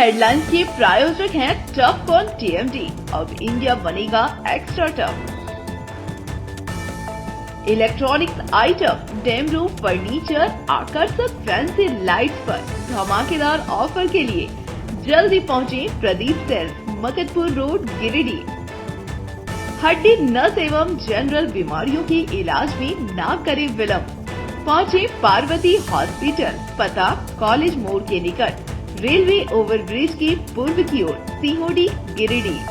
Headlines के प्रायोजक हैं टफ ऑन टीएमटी। अब इंडिया बनेगा extra tough. Electronics item, dam roof furniture, आकर्षक फैंसी लाइट्स पर धमाकेदार ऑफर के लिए जल्दी पहुंचे प्रदीप सेल्स, मकतपुर रोड, गिरिडीह। हड्डी, नस एवं जनरल बीमारियों के इलाज में ना करे विलंब। पहुंचे पार्वती हॉस्पिटल, पता कॉलेज मोड़ के निकट, रेलवे ओवरब्रिज के पूर्व की ओर, सीहोडी, गिरिडीह।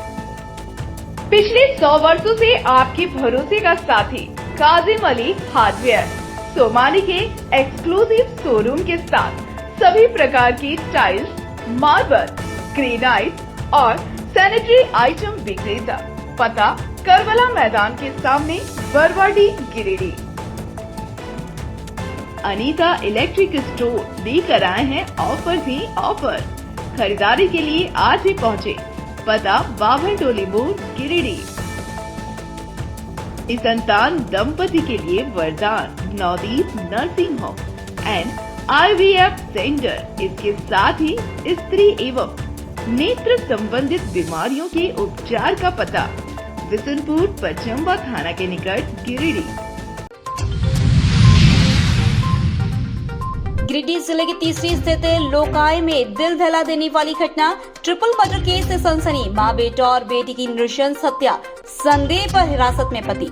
पिछले 100 वर्षों से आपके भरोसे का साथी काजिम अली हार्डवेयर, सोमानी के एक्सक्लूसिव शोरूम के साथ सभी प्रकार की टाइल्स, मार्बल, ग्रेनाइट और सैनिटरी आइटम विक्रेता। पता करबला मैदान के सामने, बरवाडी, गिरिडीह। अनीता इलेक्ट्रिक स्टोर लेकर आए हैं ऑफर ही ऑफर। खरीदारी के लिए आज ही पहुंचे, पता बाभन टोली मोड़, गिरिडीह। इस संतान दंपति के लिए वरदान Navdeep nursing home and IVF centre. इसके साथ ही स्त्री एवं नेत्र संबंधित बीमारियों के उपचार का पता बिशनपुर, पचम्बा थाना के निकट, गिरिडीह। गिरिडीह जिले की तीसरी स्थित लोकाय में दिल दहला देने वाली घटना, ट्रिपल मर्डर केस से सनसनी। मां, बेटा और बेटी की नृशंस हत्या, संदेह पर हिरासत में पति।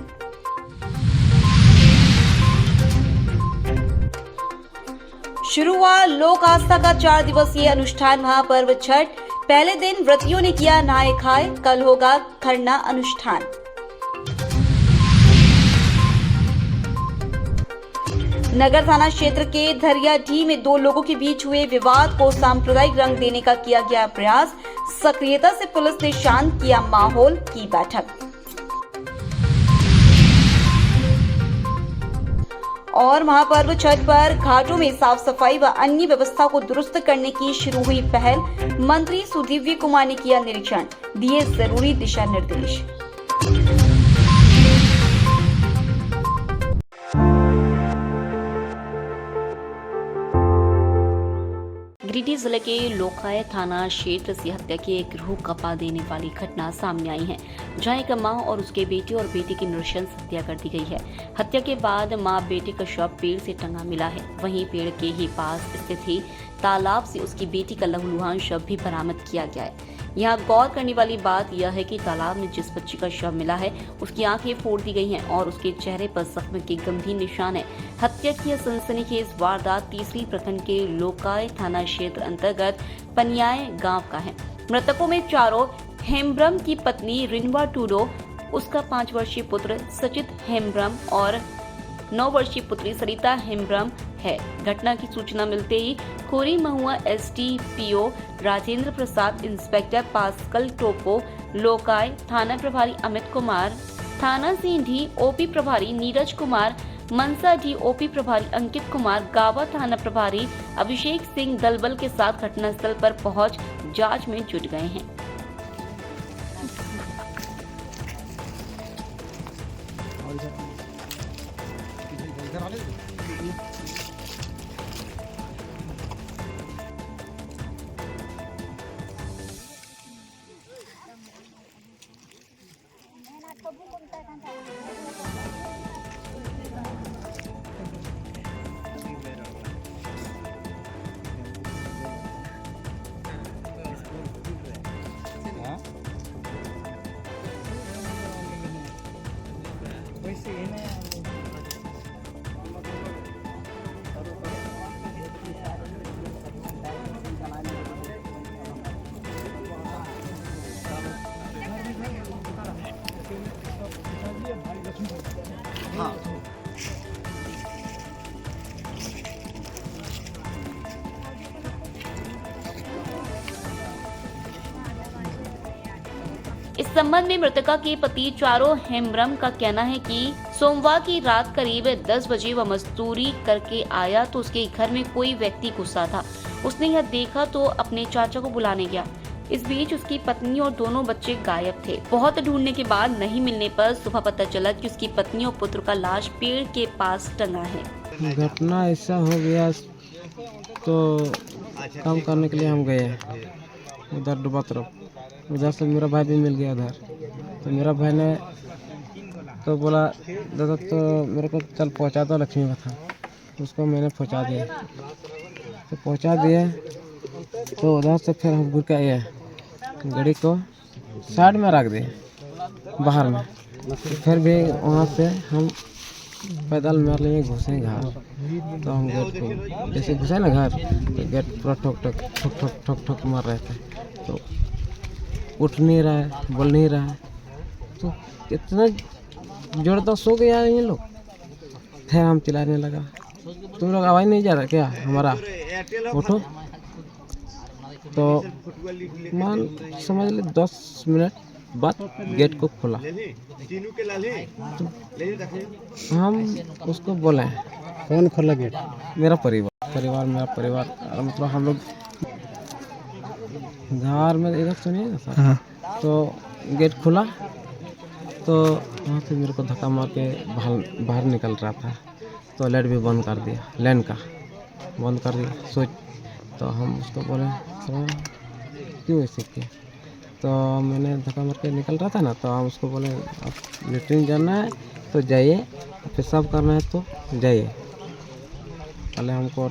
शुरू हुआ लोक आस्था का 4 दिवसीय अनुष्ठान महापर्व छठ। पहले दिन व्रतियों ने किया नहाए खाए, कल होगा खरना अनुष्ठान। नगर थाना क्षेत्र के धरियाडीह में 2 लोगों के बीच हुए विवाद को सांप्रदायिक रंग देने का किया गया प्रयास। सक्रियता से पुलिस ने शांत किया माहौल, की बैठक। और महापर्व छठ पर घाटों में साफ सफाई व अन्य व्यवस्था को दुरुस्त करने की शुरू हुई पहल। मंत्री सुदीव्य कुमार ने किया निरीक्षण, दिए जरूरी दिशा निर्देश। गिरिडीह जिले के लोकाय थाना क्षेत्र से हत्या के एक रूह कपा देने वाली घटना सामने आई है, जहां एक मां और उसके बेटे और बेटी की नृशंस हत्या कर दी गई है। हत्या के बाद मां बेटे का शव पेड़ से टंगा मिला है। वहीं पेड़ के ही पास स्थित ही तालाब से उसकी बेटी का लहूलुहान शव भी बरामद किया गया है। यहाँ गौर करने वाली बात यह है कि तालाब में जिस बच्ची का शव मिला है उसकी आंखें फोड़ दी गई हैं और उसके चेहरे पर जख्म के गंभीर निशान है। हत्या की सनसनीखेज वारदात तीसरी प्रखंड के लोकाय थाना क्षेत्र अंतर्गत पनियाय गांव का है। मृतकों में चारों हेम्ब्रम की पत्नी रिनवा टूडो, उसका 5 वर्षीय पुत्र सचित हेम्ब्रम और 9 वर्षीय पुत्री सरिता हेम्ब्रम है। घटना की सूचना मिलते ही खोरी महुआ SDPO Rajendra Prasad, inspector pascal टोपो, लोकाय थाना प्रभारी अमित कुमार, थाना सींधी OP प्रभारी नीरज कुमार, मनसा DOP प्रभारी अंकित कुमार, गावा थाना प्रभारी अभिषेक सिंह दलबल के साथ घटनास्थल पर पहुंच जांच में जुट गए हैं। इस संबंध में मृतका के पति चारों हेम्ब्रम का कहना है कि सोमवार की रात करीब 10 बजे वह मजदूरी करके आया तो उसके घर में कोई व्यक्ति घुसा था। उसने यह देखा तो अपने चाचा को बुलाने गया। इस बीच उसकी पत्नी और दोनों बच्चे गायब थे। बहुत ढूंढने के बाद नहीं मिलने पर सुबह पता चला कि उसकी पत्नी और पुत्र का लाश पेड़ के पास टंगा है। घटना ऐसा हो गया तो काम करने के लिए हम गए उधर डुबा तरफ। उधर से मेरा भाई भी मिल गया उधर। तो मेरा भाई ने तो बोला दादा तो मेरे को चल पहुंचा दो लक्ष्मी का था, उसको मैंने पहुंचा दिया। तो पहुंचा दिए तो उधर से फिर हम घूर के आए, गाड़ी को साइड में रख दिए बाहर में। तो फिर भी वहाँ से हम पैदल मार लिए, घुसे घर। तो हम गेट को जैसे घुसे ना घर, तो गेट पूरा ठोक ठोक ठोक ठोक ठोक ठोक मार रहे थे। तो उठ नहीं रहा है, बोल नहीं रहा है। तो इतना जोर तो सो गया ये लोग। फिर हम चिल्लाने लगा, तुम लोग आवाज़ नहीं जा रहा क्या हमारा, उठो। तो मान समझ ले 10 मिनट बाद गेट को खोला। तो हम उसको बोले, कौन खोला गेट? मेरा परिवार मेरा परिवार मतलब हम लोग घर में इधर सुनिए ना सर। हाँ। तो गेट खुला तो वहाँ से मेरे को धक्का मार के बाहर निकल रहा था। तो लाइट भी बंद कर दिया, लाइन का बंद कर दिया सोच। तो हम उसको बोले क्यों ऐसे किया। तो मैंने धक्का मार के निकल रहा था ना, तो हम उसको बोले आप लेटरिन जाना है तो जाइए, पेशाब करना है तो जाइए, पहले हमको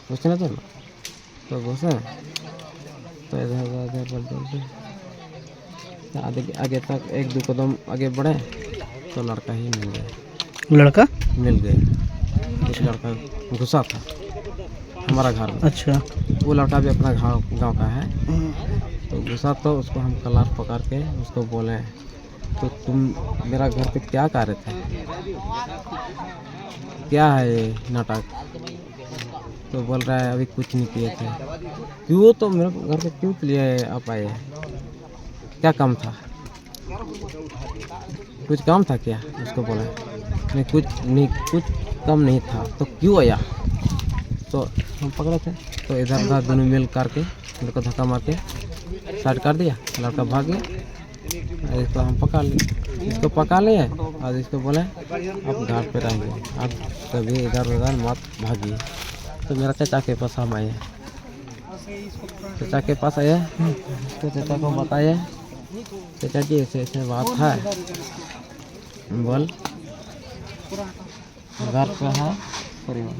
पूछना था ना। तो घुसे तो इधर बोलते आगे तक 1-2 कदम आगे बढ़े तो लड़का ही मिल गया। लड़का मिल गया, एक लड़का घुसा था हमारा घर में। अच्छा। वो लड़का भी अपना गांव का है। तो घुसा तो उसको हम कलार पकड़ के उसको बोले, तो तुम मेरा घर पे क्या कर रहे थे, क्या है ये नाटक। तो बोल रहा है अभी कुछ नहीं किए थे। क्यों, तो मेरे घर पे क्यों लिए आप आए, क्या काम था, कुछ काम था क्या। उसको बोला नहीं कुछ काम नहीं था, तो क्यों आया। तो हम पकड़े थे, तो इधर उधर दोनों मिल करके मेरे को धक्का मार के साइड कर दिया। लड़का भाग गया। इसको हम इसको पका लिए और इसको बोले आप घर पे रहेंगे, आप कभी इधर उधर मत भागिए। तो मेरा चाचा के पास हम आए, चाचा के पास आए तो चाचा को बताए, चाचा जी ऐसे ऐसे बात है, बोल घर पे है परिवार।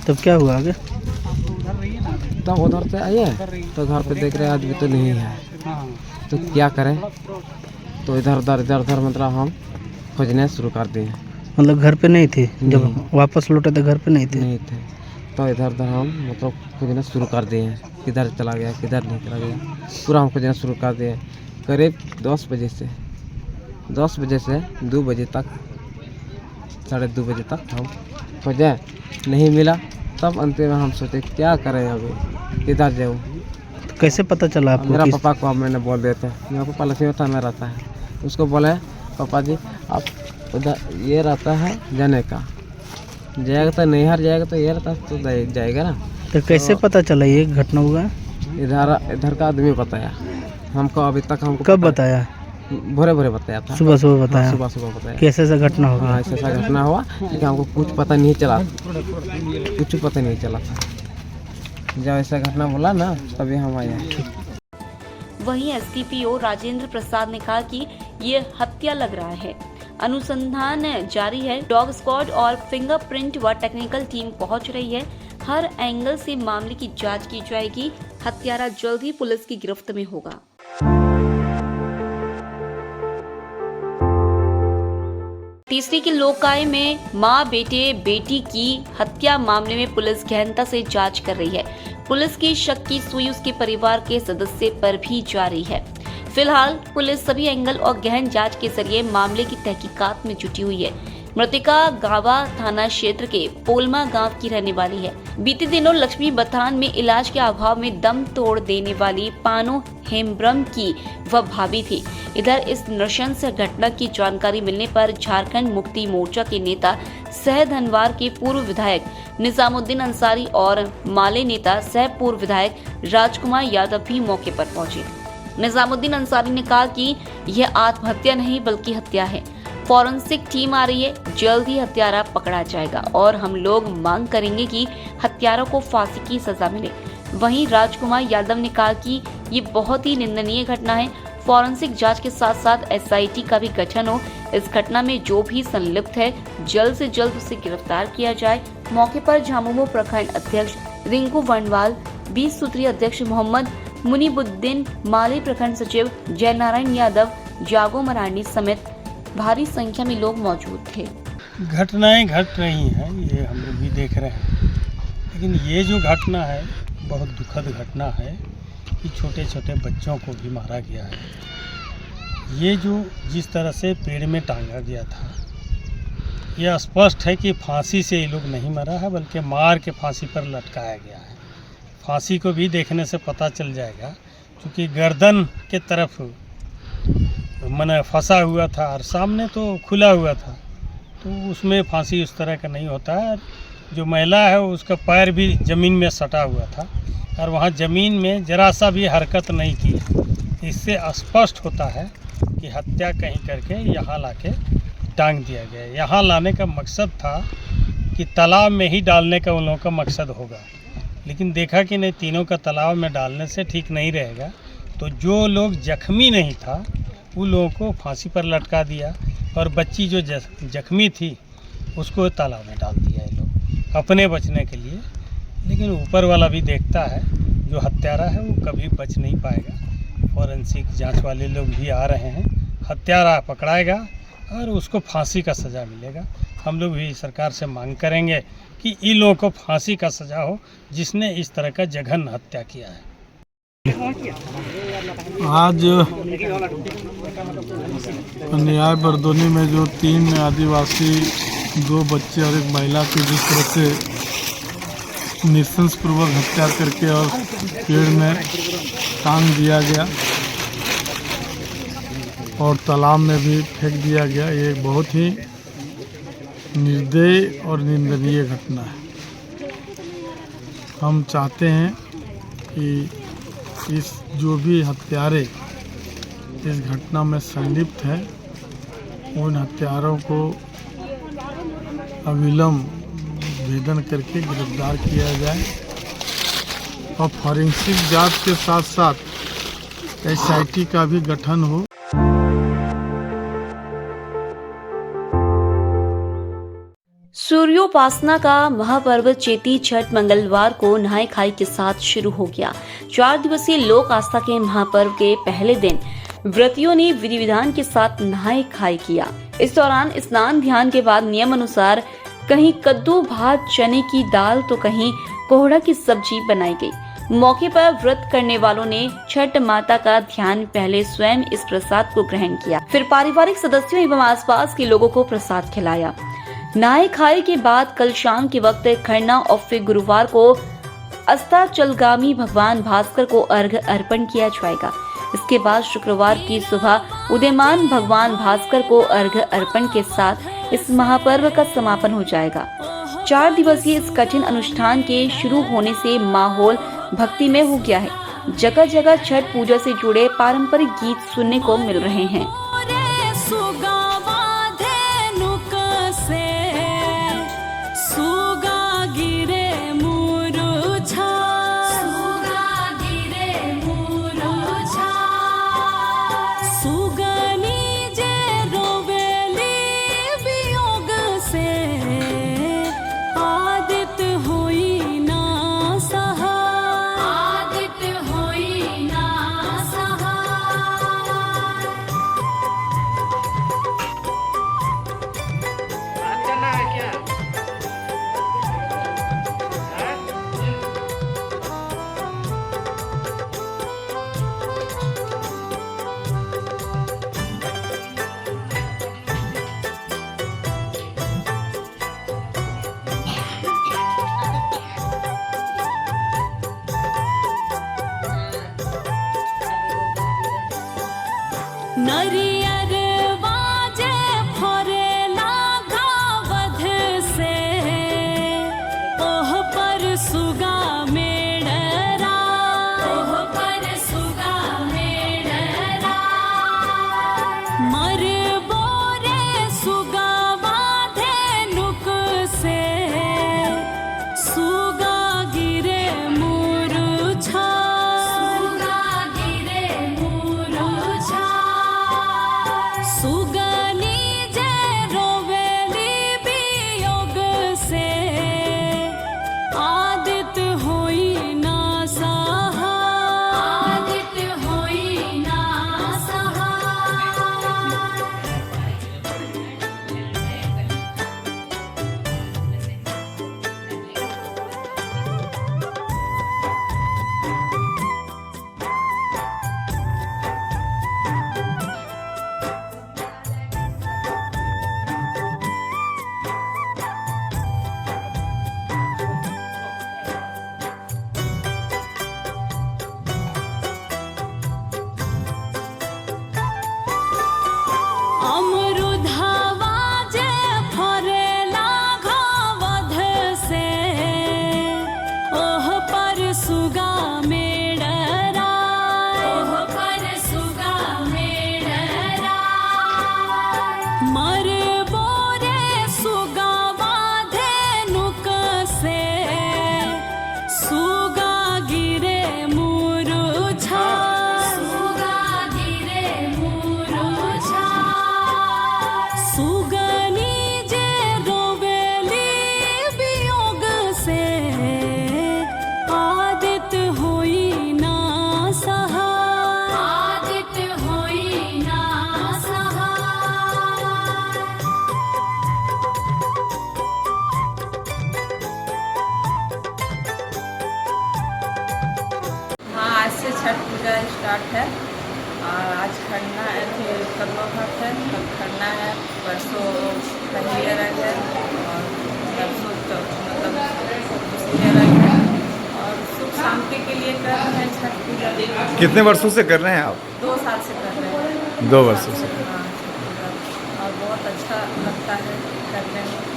तब क्या हुआ आगे? तब उधर से आए तो घर पे देख रहे आदमी तो नहीं है, तो क्या करें। तो इधर उधर मतलब हम खोजने शुरू कर दिए। मतलब घर पे नहीं थे जब वापस लौटे थे, घर पे नहीं थे? तो इधर उधर हम मतलब खोजना शुरू कर दिए, किधर चला गया किधर नहीं चला गया, पूरा हम खोजना शुरू कर दिए। करीब 10 बजे से 2 बजे तक, 2:30 बजे तक हम खोजे, नहीं मिला। तब अंत में हम सोचे क्या करें, अभी किधर जाऊँ। तो कैसे पता चला आपको? मेरा पापा को मैंने बोल दिया था, मेरा पापा लक्ष्मी थाना में रहता है। उसको बोले पापा जी आप उधर ये रहता है जाने का, जाएगा तो नैहर जाएगा तो ये रहता तो जाएगा ना। तो कैसे पता चला ये घटना हुआ? इधर का आदमी बताया हमको। अभी तक हमको कब बताया? भोरे बताया था, सुबह बताया? सुबह बताया। कैसे ऐसा घटना हो गया? हाँ ऐसा घटना हुआ, लेकिन हमको कुछ पता नहीं चला, कुछ पता नहीं चला था। जब ऐसा घटना बोला ना तभी हम आए। वहीं एसडीपीओ राजेंद्र प्रसाद ने कहा कि ये हत्या लग रहा है, अनुसंधान जारी है। डॉग स्क्वाड और फिंगरप्रिंट व टेक्निकल टीम पहुंच रही है। हर एंगल से मामले की जांच की जाएगी। हत्यारा जल्द ही पुलिस की गिरफ्त में होगा। तीसरी की लोकाई में मां बेटी की हत्या मामले में पुलिस गहनता से जांच कर रही है। पुलिस की शक की सुई उसके परिवार के सदस्य पर भी जारी है। फिलहाल पुलिस सभी एंगल और गहन जांच के जरिए मामले की तहकीकात में जुटी हुई है। मृतका गावा थाना क्षेत्र के पोलमा गांव की रहने वाली है। बीते दिनों लक्ष्मी बथान में इलाज के अभाव में दम तोड़ देने वाली पानो हेम्ब्रम की वह भाभी थी। इधर इस नृशंस घटना की जानकारी मिलने पर झारखंड मुक्ति मोर्चा के नेता सह धनवार के पूर्व विधायक निजामुद्दीन अंसारी और माले नेता सह पूर्व विधायक राजकुमार यादव भी मौके पर पहुंचे। निजामुद्दीन अंसारी ने कहा कि यह आत्महत्या नहीं बल्कि हत्या है। फॉरेंसिक टीम आ रही है, जल्द ही हत्यारा पकड़ा जाएगा और हम लोग मांग करेंगे कि हत्यारों को फांसी की सजा मिले। वहीं राजकुमार यादव ने कहा कि ये बहुत ही निंदनीय घटना है। फॉरेंसिक जांच के साथ साथ SIT का भी गठन हो। इस घटना में जो भी संलिप्त है जल्द से जल्द उसे गिरफ्तार किया जाए। मौके पर झामुमो प्रखंड अध्यक्ष रिंकू वर्णवाल, 20 सूत्रीय अध्यक्ष मोहम्मद मुनीबुद्दीन, माली प्रखंड सचिव जयनारायण यादव, जागो मरांडी समेत भारी संख्या में लोग मौजूद थे। घटनाएं घट रही हैं, ये हम लोग भी देख रहे हैं, लेकिन ये जो घटना है बहुत दुखद घटना है कि छोटे छोटे बच्चों को भी मारा गया है। ये जो जिस तरह से पेड़ में टांगा गया था, यह स्पष्ट है कि फांसी से ये लोग नहीं मरा है, बल्कि मार के फांसी पर लटकाया गया है। फांसी को भी देखने से पता चल जाएगा, क्योंकि गर्दन के तरफ मन फंसा हुआ था और सामने तो खुला हुआ था, तो उसमें फांसी उस तरह का नहीं होता है। जो महिला है उसका पैर भी ज़मीन में सटा हुआ था और वहाँ ज़मीन में जरा सा भी हरकत नहीं की है। इससे स्पष्ट होता है कि हत्या कहीं करके यहाँ लाके टांग दिया गया। यहाँ लाने का मकसद था कि तालाब में ही डालने का उन लोगों का मकसद होगा, लेकिन देखा कि नहीं, तीनों का तालाब में डालने से ठीक नहीं रहेगा, तो जो लोग जख्मी नहीं था उन लोगों को फांसी पर लटका दिया और बच्ची जो जख्मी थी उसको तालाब में डाल दिया ये लोग अपने बचने के लिए। लेकिन ऊपर वाला भी देखता है, जो हत्यारा है वो कभी बच नहीं पाएगा। फॉरेंसिक जांच वाले लोग भी आ रहे हैं, हत्यारा पकड़ाएगा और उसको फांसी का सज़ा मिलेगा। हम लोग भी सरकार से मांग करेंगे कि इन लोगों को फांसी का सज़ा हो जिसने इस तरह का जघन्य हत्या किया है। आज न्याय बरदोनी में जो 3 आदिवासी, 2 बच्चे और 1 महिला की जिस तरह से निशंसपूर्वक हत्या करके और पेड़ में टांग दिया गया और तालाब में भी फेंक दिया गया, ये बहुत ही निर्दयी और निंदनीय घटना है। हम चाहते हैं कि इस जो भी हत्यारे इस घटना में संलिप्त है, उन हत्यारों को अविलंब भेदन करके गिरफ्तार किया जाए और फॉरेंसिक जांच के साथ साथ SIT का भी गठन हो। सूर्योपासना का महापर्व चेती छठ मंगलवार को नहाय खाई के साथ शुरू हो गया। 4 दिवसीय लोक आस्था के महापर्व के पहले दिन व्रतियों ने विधि विधान के साथ नहाय खाई किया। इस दौरान स्नान ध्यान के बाद नियम अनुसार कहीं कद्दू भात चने की दाल तो कहीं कोहड़ा की सब्जी बनाई गई। मौके पर व्रत करने वालों ने छठ माता का ध्यान पहले स्वयं इस प्रसाद को ग्रहण किया, फिर पारिवारिक सदस्यों एवं आसपास के लोगों को प्रसाद खिलाया। नहाय खाई के बाद कल शाम के वक्त खरना और फिर गुरुवार को अस्ताचलगामी भगवान भास्कर को अर्घ्य अर्पण किया जाएगा। इसके बाद शुक्रवार की सुबह उदयमान भगवान भास्कर को अर्घ्य अर्पण के साथ इस महापर्व का समापन हो जाएगा। 4 दिवसीय इस कठिन अनुष्ठान के शुरू होने से माहौल भक्तिमय हो गया है। जगह जगह छठ पूजा से जुड़े पारंपरिक गीत सुनने को मिल रहे हैं। पूजा स्टार्ट है और आज खरना कदमा घाट है, कल खरना है, परसों पहली अर्घ है और परसों मतलब दूसरी अर्घ है और सुख शांति के लिए कर रहे हैं छठ पूजा। कितने वर्षों से कर रहे हैं आप? 2 साल से कर रहे हैं। 2 वर्षों से। हाँ, छठ पूजा और बहुत अच्छा लगता है करने में।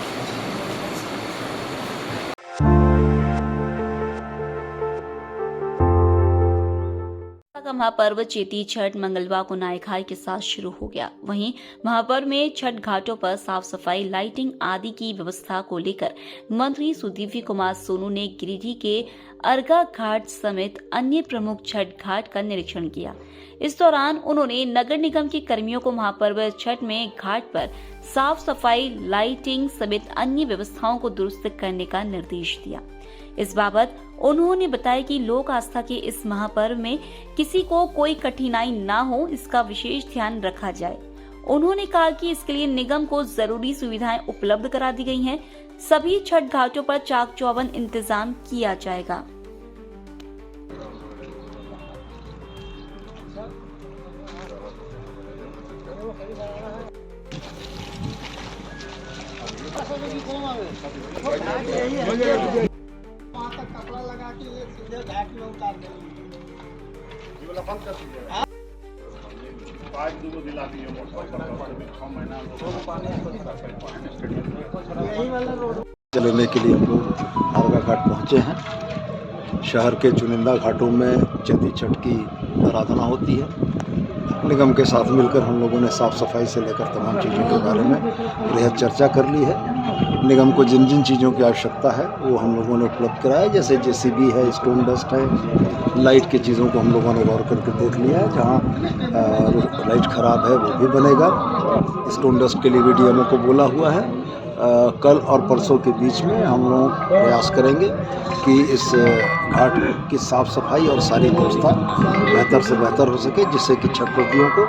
का महापर्व चेती छठ मंगलवार को नहाय खाई के साथ शुरू हो गया। वहीं महापर्व में छठ घाटों पर साफ सफाई, लाइटिंग आदि की व्यवस्था को लेकर मंत्री सुदीव्य कुमार सोनू ने गिरिडीह के अर्गा घाट समेत अन्य प्रमुख छठ घाट का निरीक्षण किया। इस दौरान उन्होंने नगर निगम के कर्मियों को महापर्व छठ में घाट पर साफ सफाई, लाइटिंग समेत अन्य व्यवस्थाओं को दुरुस्त करने का निर्देश दिया। इस बाबत उन्होंने बताया कि लोक आस्था के इस महापर्व में किसी को कोई कठिनाई ना हो, इसका विशेष ध्यान रखा जाए। उन्होंने कहा कि इसके लिए निगम को जरूरी सुविधाएं उपलब्ध करा दी गई हैं। सभी छठ घाटों पर चाक चौबंद इंतजाम किया जाएगा। कपड़ा लगा के सीधे घाट में उतार देंगे। चलने के लिए हम लोग अर्गा घाट पहुँचे हैं। शहर के चुनिंदा घाटों में चेती छठ की आराधना होती है। निगम के साथ मिलकर हम लोगों ने साफ़ सफाई से लेकर तमाम चीज़ों के बारे में वृहद चर्चा कर ली है। निगम को जिन जिन चीज़ों की आवश्यकता है वो हम लोगों ने उपलब्ध कराया, जैसे जेसीबी है, स्टोन डस्ट है, लाइट की चीज़ों को हम लोगों ने गौर करके देख लिया है। जहाँ लाइट ख़राब है वो भी बनेगा। स्टोन डस्ट के लिए भी डीएमओ को बोला हुआ है। कल और परसों के बीच में हम लोग प्रयास करेंगे कि इस घाट की साफ़ सफाई और सारी व्यवस्था बेहतर से बेहतर हो सके, जिससे कि छठ व्रतियों को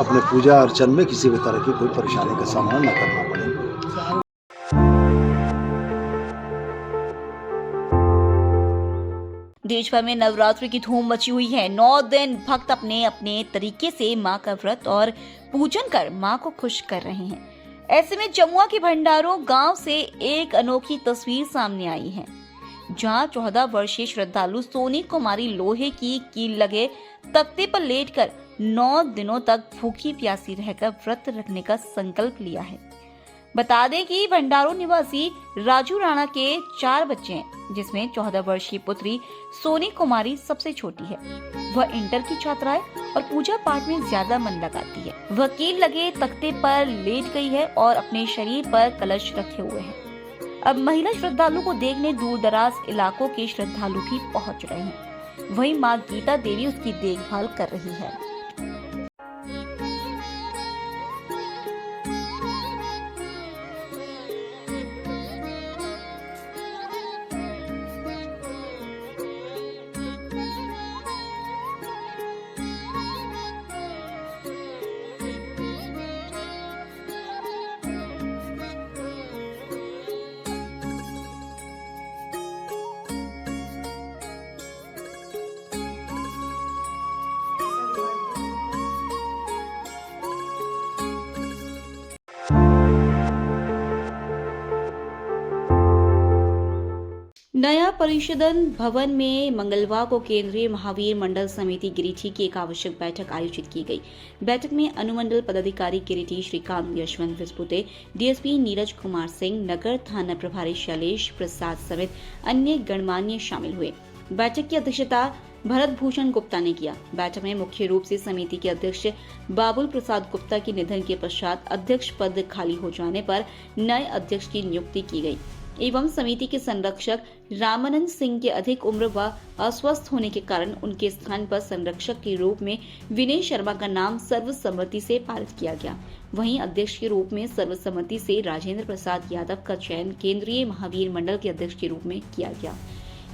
अपने पूजा अर्चन में किसी भी तरह की कोई परेशानी का सामना न करना पड़े। देश भर में नवरात्रि की धूम मची हुई है। 9 दिन भक्त अपने अपने तरीके से मां का व्रत और पूजन कर मां को खुश कर रहे हैं। ऐसे में जमुआ के भंडारों गांव से एक अनोखी तस्वीर सामने आई है, जहां 14 वर्षीय श्रद्धालु सोनी कुमारी लोहे की कील लगे तख्ते पर लेटकर 9 दिनों तक भूखी प्यासी रहकर व्रत रखने का संकल्प लिया है। बता दें कि भंडारों निवासी राजू राणा के 4 बच्चे हैं, जिसमें 14 वर्षीय पुत्री सोनी कुमारी सबसे छोटी है। वह इंटर की छात्रा है और पूजा पाठ में ज्यादा मन लगाती है। वह कील लगे तख्ते पर लेट गई है और अपने शरीर पर कलश रखे हुए है। अब महिला श्रद्धालु को देखने दूर दराज इलाकों के श्रद्धालु भी पहुंच रहे हैं। वहीं मां गीता देवी उसकी देखभाल कर रही है। नया परिषदन भवन में मंगलवार को केंद्रीय महावीर मंडल समिति गिरिडीह की एक आवश्यक बैठक आयोजित की गई। बैठक में अनुमंडल पदाधिकारी गिरिडीह श्रीकांत यशवंत विस्पुते, डीएसपी नीरज कुमार सिंह, नगर थाना प्रभारी शैलेश प्रसाद समेत अन्य गणमान्य शामिल हुए। बैठक की अध्यक्षता भरत भूषण गुप्ता ने किया। बैठक में मुख्य रूप से समिति के अध्यक्ष बाबुल प्रसाद गुप्ता के निधन के पश्चात अध्यक्ष पद खाली हो जाने पर नए अध्यक्ष की नियुक्ति की गई एवं समिति के संरक्षक रामानंद सिंह के अधिक उम्र व अस्वस्थ होने के कारण उनके स्थान पर संरक्षक के रूप में विनय शर्मा का नाम सर्वसम्मति से पारित किया गया। वहीं अध्यक्ष के रूप में सर्वसम्मति से राजेंद्र प्रसाद यादव का चयन केंद्रीय महावीर मंडल के अध्यक्ष के रूप में किया गया।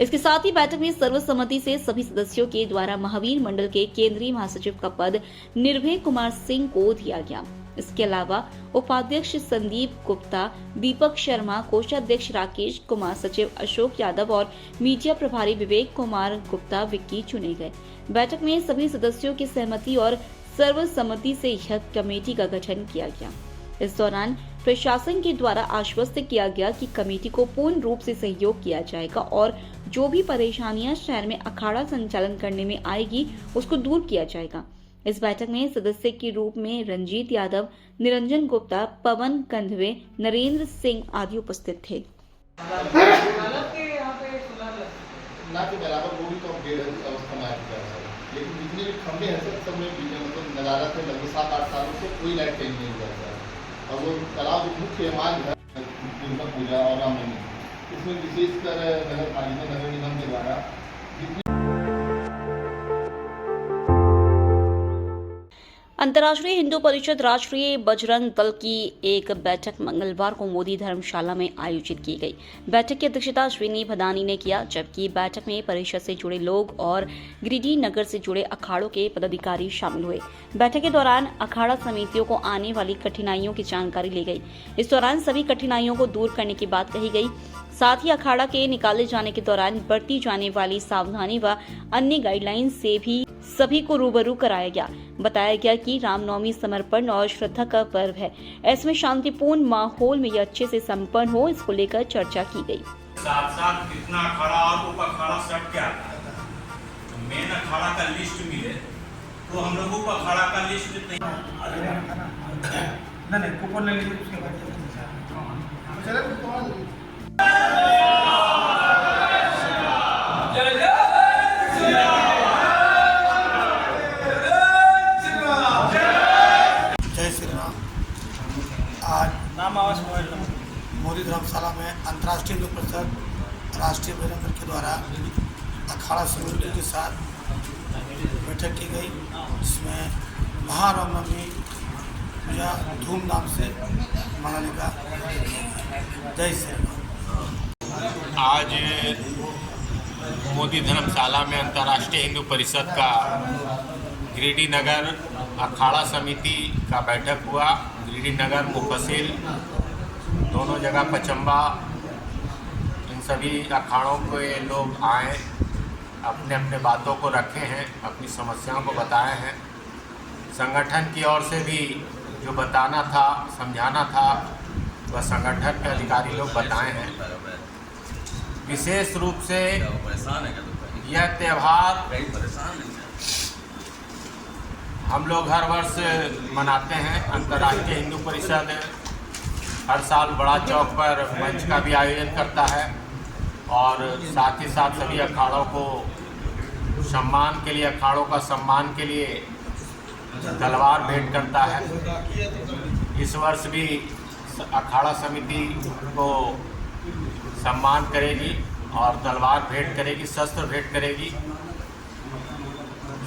इसके साथ ही बैठक में सर्वसम्मति से सभी सदस्यों के द्वारा महावीर मंडल के केंद्रीय महासचिव का पद निर्भय कुमार सिंह को दिया गया। इसके अलावा उपाध्यक्ष संदीप गुप्ता, दीपक शर्मा, कोषाध्यक्ष राकेश कुमार, सचिव अशोक यादव और मीडिया प्रभारी विवेक कुमार गुप्ता विक्की चुने गए। बैठक में सभी सदस्यों की सहमति और सर्वसम्मति से यह कमेटी का गठन किया गया। इस दौरान प्रशासन के द्वारा आश्वस्त किया गया कि कमेटी को पूर्ण रूप से सहयोग किया जाएगा और जो भी परेशानियां शहर में अखाड़ा संचालन करने में आएगी उसको दूर किया जाएगा। इस बैठक में सदस्य के रूप में रंजीत यादव, निरंजन गुप्ता, पवन कंधवे, नरेंद्र सिंह आदि उपस्थित थे। लेकिन जितने भी खंभे हैं सब में मतलब नज़ारा से लगभग 7-8 सालों से कोई लाइट चेंज नहीं हुआ है। और वो तालाब मुख्य मार्ग है दुर्गा पूजा और रामनवमी, इसमें विशेषकर नगर पालिका नगर निगम के द्वारा अंतर्राष्ट्रीय हिंदू परिषद राष्ट्रीय बजरंग दल की एक बैठक मंगलवार को मोदी धर्मशाला में आयोजित की गई। बैठक की अध्यक्षता अश्विनी भदानी ने किया, जबकि बैठक में परिषद से जुड़े लोग और गिरिडीह नगर से जुड़े अखाड़ों के पदाधिकारी शामिल हुए। बैठक के दौरान अखाड़ा समितियों को आने वाली कठिनाइयों की जानकारी ली गई। इस दौरान सभी कठिनाइयों को दूर करने की बात कही गई। साथ ही अखाड़ा के निकाले जाने के दौरान बरती जाने वाली सावधानी व अन्य गाइडलाइन से भी सभी को रूबरू कराया गया। बताया गया कि रामनवमी समर्पण और श्रद्धा का पर्व है, ऐसे में शांतिपूर्ण माहौल में यह अच्छे से संपन्न हो, इसको लेकर चर्चा की गई। साथ साथ कितना अखाड़ा और उप अखाड़ा सब क्या तो मेन अखाड़ा का लिस्ट मिले तो हम लोग उप अखाड़ा का लिस्ट नहीं कूपन ले लीजिए उसके बाद मोदी धर्मशाला में अंतर्राष्ट्रीय हिंदू परिषद राष्ट्रीय बजरंग दल के द्वारा अखाड़ा समिति के साथ बैठक की गई, जिसमें महारामनवमी पूजा धूमधाम से मनाने का जय श्री राम। आज मोदी धर्मशाला में अंतर्राष्ट्रीय हिंदू परिषद का गिरिडीह नगर अखाड़ा समिति का बैठक हुआ। गिरिडीह नगर, मुफस्सिल दोनों जगह पचम्बा, इन सभी अखाड़ों के लोग आए, अपने अपने बातों को रखे हैं, अपनी समस्याओं को बताए हैं। संगठन की ओर से भी जो बताना था, समझाना था, वह संगठन के अधिकारी लोग बताए हैं। विशेष रूप से यह त्यौहार हम लोग हर वर्ष मनाते हैं। अंतर्राष्ट्रीय हिंदू परिषद हर साल बड़ा चौक पर मंच का भी आयोजन करता है और साथ ही साथ सभी अखाड़ों को सम्मान के लिए, अखाड़ों का सम्मान के लिए तलवार भेंट करता है। इस वर्ष भी अखाड़ा समिति को सम्मान करेगी और तलवार भेंट करेगी, शस्त्र भेंट करेगी।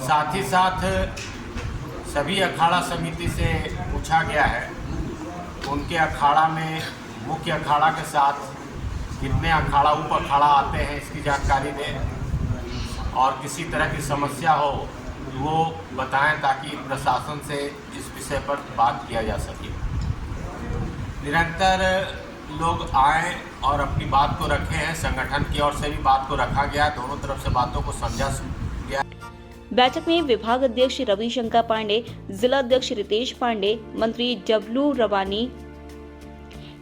साथ ही साथ सभी अखाड़ा समिति से पूछा गया है उनके अखाड़ा में मुख्य अखाड़ा के साथ कितने अखाड़ा उप अखाड़ा आते हैं, इसकी जानकारी दें और किसी तरह की समस्या हो वो बताएं ताकि प्रशासन से इस विषय पर बात किया जा सके। निरंतर लोग आए और अपनी बात को रखे हैं। संगठन की ओर से भी बात को रखा गया, दोनों तरफ से बातों को समझा गया। बैठक में विभाग अध्यक्ष रविशंकर पांडे, जिला अध्यक्ष रितेश पांडे, मंत्री डब्लू रवानी,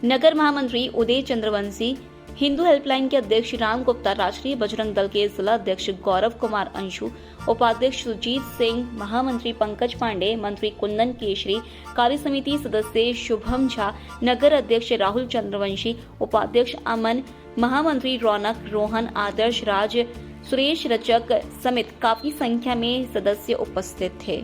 नगर महामंत्री उदय चंद्रवंशी, हिंदू हेल्पलाइन के अध्यक्ष राम गुप्ता, राष्ट्रीय बजरंग दल के जिला अध्यक्ष गौरव कुमार अंशु, उपाध्यक्ष सुजीत सिंह, महामंत्री पंकज पांडे, मंत्री कुंदन केशरी, कार्य समिति सदस्य शुभम झा, नगर अध्यक्ष राहुल चंद्रवंशी, उपाध्यक्ष अमन, महामंत्री रौनक, रोहन, आदर्श राज, सुरेश रचक समेत काफी संख्या में सदस्य उपस्थित थे।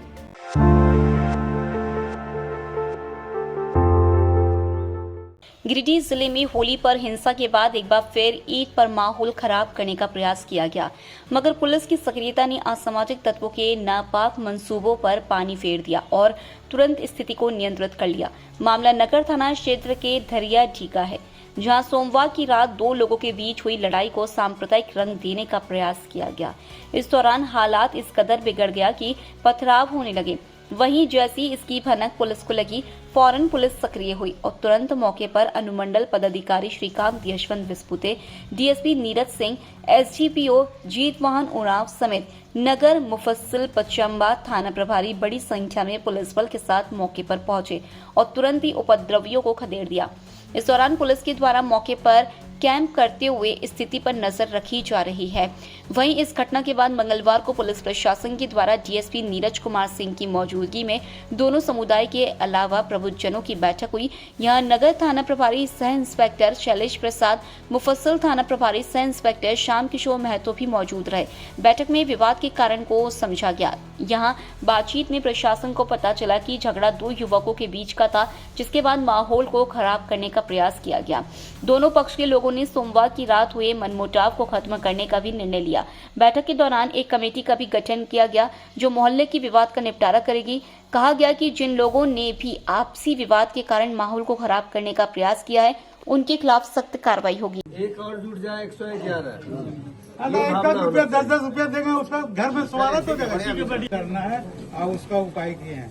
गिरिडीह जिले में होली पर हिंसा के बाद एक बार फिर ईद पर माहौल खराब करने का प्रयास किया गया, मगर पुलिस की सक्रियता ने असामाजिक तत्वों के नापाक मंसूबों पर पानी फेर दिया और तुरंत स्थिति को नियंत्रित कर लिया। मामला नगर थाना क्षेत्र के धरिया ढीका है, जहां सोमवार की रात दो लोगों के बीच हुई लड़ाई को सांप्रदायिक रंग देने का प्रयास किया गया। इस दौरान हालात इस कदर बिगड़ गया कि पथराव होने लगे। वहीं जैसी इसकी भनक पुलिस को लगी, फौरन पुलिस सक्रिय हुई और तुरंत मौके पर अनुमंडल पदाधिकारी श्रीकांत यशवंत विस्पुते, डीएसपी नीरज सिंह, एसडीपीओ जीत मोहन उरांव समेत नगर मुफस्सिल पचम्बा थाना प्रभारी बड़ी संख्या में पुलिस बल के साथ मौके पर पहुंचे और तुरंत ही उपद्रवियों को खदेड़ दिया। इस दौरान पुलिस के द्वारा मौके पर कैंप करते हुए स्थिति पर नजर रखी जा रही है। वहीं इस घटना के बाद मंगलवार को पुलिस प्रशासन के द्वारा डीएसपी नीरज कुमार सिंह की मौजूदगी में दोनों समुदाय के अलावा प्रबुद्धजनों की बैठक हुई। यहां नगर थाना प्रभारी सह इंस्पेक्टर शैलेश प्रसाद, मुफस्सिल थाना प्रभारी सह इंस्पेक्टर श्याम किशोर महतो भी मौजूद रहे। बैठक में विवाद के कारण को समझा गया। यहां बातचीत में प्रशासन को पता चला कि झगड़ा दो युवकों के बीच का था, जिसके बाद माहौल को खराब करने का प्रयास किया गया। दोनों पक्ष के लोगों ने सोमवार की रात हुए मनमुटाव को खत्म करने का भी निर्णय लिया। बैठक के दौरान एक कमेटी का भी गठन किया गया जो मोहल्ले की विवाद का निपटारा करेगी। कहा गया कि जिन लोगों ने भी आपसी विवाद के कारण माहौल को खराब करने का प्रयास किया है, उनके खिलाफ सख्त कार्रवाई होगी। एक और जुट जाए 111 रुपया 10-10 रुपया देंगे, उसका घर में स्वागत हो जाएगा। करना है और उसका उपाय किए हैं।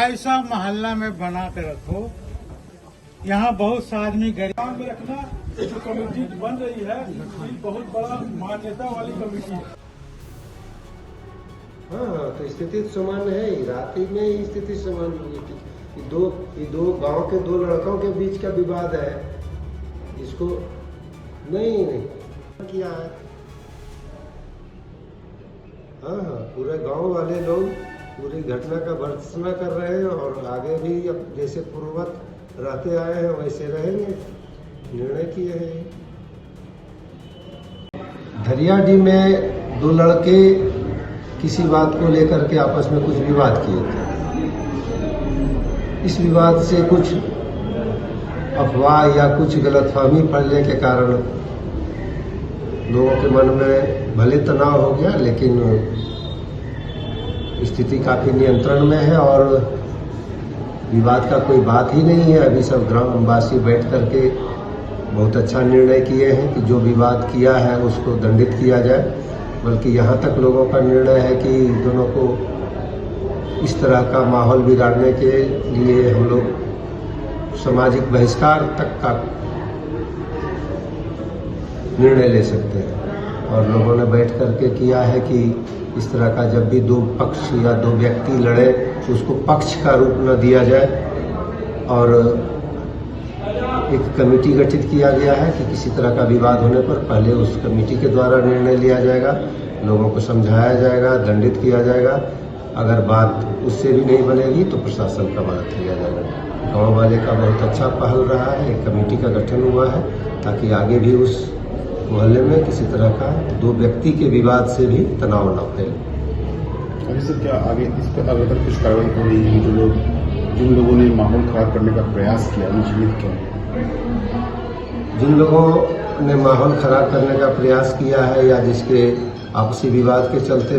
ऐसा मोहल्ला में बना के रखो, यहाँ बहुत सा आदमी गरीब में रखना। जो कमेटी बन रही है बहुत बड़ा मान्यता वाली कमेटी है। हाँ, तो स्थिति सामान्य है ही, रात ही में ही स्थिति सामान्य हुई थी। ये दो गांव के दो लड़कों के बीच का विवाद है, इसको नहीं किया है। हाँ, पूरे गांव वाले लोग पूरी घटना का भर्त्सना कर रहे हैं और आगे भी अब जैसे पूर्ववत रहते आए हैं वैसे रहेंगे, निर्णय किए हैं। धरियाडी में दो लड़के किसी बात को लेकर के आपस में कुछ विवाद किए थे। इस विवाद से कुछ अफवाह या कुछ गलतफहमी फैलने के कारण लोगों के मन में भले तनाव हो गया, लेकिन स्थिति काफी नियंत्रण में है और विवाद का कोई बात ही नहीं है। अभी सब ग्रामवासी बैठ करके बहुत अच्छा निर्णय किए हैं कि जो विवाद किया है उसको दंडित किया जाए। बल्कि यहाँ तक लोगों का निर्णय है कि दोनों को इस तरह का माहौल बिगाड़ने के लिए हम लोग सामाजिक बहिष्कार तक का निर्णय ले सकते हैं। और लोगों ने बैठ करके किया है कि इस तरह का जब भी दो पक्ष या दो व्यक्ति लड़े तो उसको पक्ष का रूप न दिया जाए। और एक कमेटी गठित किया गया है कि किसी तरह का विवाद होने पर पहले उस कमेटी के द्वारा निर्णय लिया जाएगा, लोगों को समझाया जाएगा, दंडित किया जाएगा। अगर बात उससे भी नहीं बनेगी तो प्रशासन का मदद लिया जाएगा। गांव वाले का बहुत अच्छा पहल रहा है, एक कमेटी का गठन हुआ है ताकि आगे भी उस मोहल्ले में किसी तरह का दो व्यक्ति के विवाद से भी तनाव न फैले। अभी सर क्या आगे इस पर अगर कुछ कार्रवाई हो रही है? जिन लोगों ने माहौल खराब करने का प्रयास किया उन्हें जीवित किया? जिन लोगों ने माहौल खराब करने का प्रयास किया है या जिसके आपसी विवाद के चलते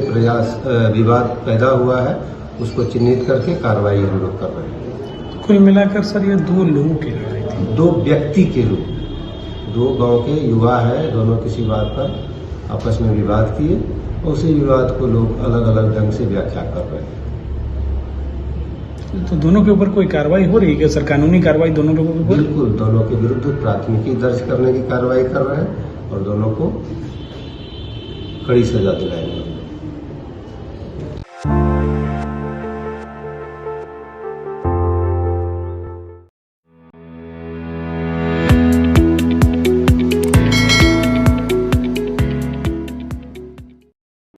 विवाद पैदा हुआ है उसको चिन्हित करके कार्रवाई हम लोग कर रहे हैं। कुल मिलाकर सर ये दो लोगों की लड़ाई थी, दो व्यक्ति के रूप, दो गांव के युवा है, दोनों किसी बात पर आपस में विवाद किए और उसी विवाद को लोग अलग अलग ढंग से व्याख्या कर रहे हैं। तो दोनों के ऊपर कोई कार्रवाई हो रही है क्या सर? कानूनी कार्रवाई दोनों लोगों के ऊपर? बिल्कुल, दोनों के विरुद्ध प्राथमिकी दर्ज करने की कार्रवाई कर रहे हैं और दोनों को कड़ी सजा दिलाएंगे।